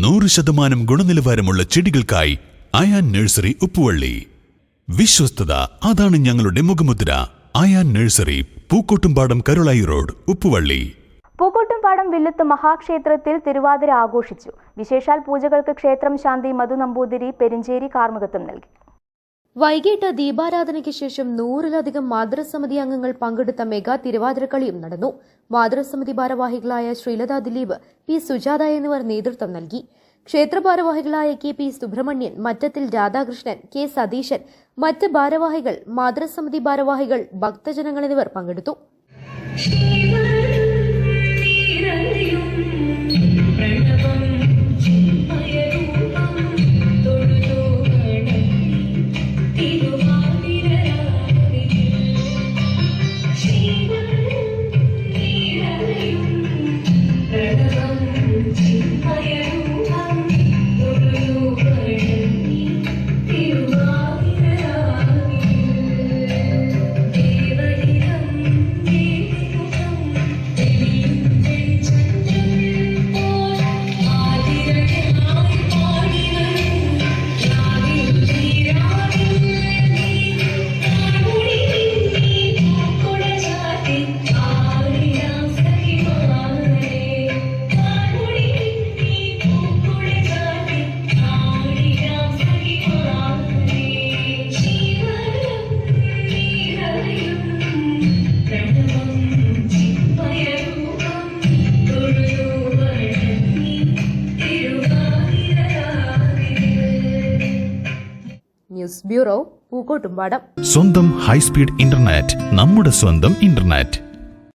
100% ഗുണനിലവാരമുള്ള ചെടികൾക്കായി അയാൻ നഴ്സറി ഉപ്പുവള്ളി. വിശ്വസ്തത, അതാണ് ഞങ്ങളുടെ മുഖമുദ്ര. Ayaan nursery, Pookkottumpadam, Karulayi road, Uppuvalli. പൂക്കോട്ടുംപാടം വില്ലുത്ത് മഹാക്ഷേത്രത്തിൽ തിരുവാതിര ആഘോഷിച്ചു. വിശേഷാൽ പൂജകൾക്ക് ക്ഷേത്രം ശാന്തി മധു നമ്പൂതിരി പെരിഞ്ചേരി കാർമ്മികത്വം നൽകി. വൈകിട്ട് ദീപാരാധനയ്ക്ക് ശേഷം 100-ലധികം മാതൃസമിതി അംഗങ്ങൾ പങ്കെടുത്ത മെഗാ തിരുവാതിരക്കളിയും നടന്നു. മാതൃസമിതി ഭാരവാഹികളായ ശ്രീലത ദിലീപ്, പി സുജാത എന്നിവർ നേതൃത്വം നൽകി. ക്ഷേത്ര ഭാരവാഹികളായ K P Subramanian, Mattathil Radhakrishnan, K Satheesan, മറ്റ് ഭാരവാഹികൾ, മാതൃസമിതി ഭാരവാഹികൾ, ഭക്തജനങ്ങൾ എന്നിവർ പങ്കെടുത്തു. News bureau, Pookkottumpadam. സ്വന്തം ഹൈസ്പീഡ് ഇന്റർനെറ്റ്, നമ്മുടെ സ്വന്തം ഇന്റർനെറ്റ്.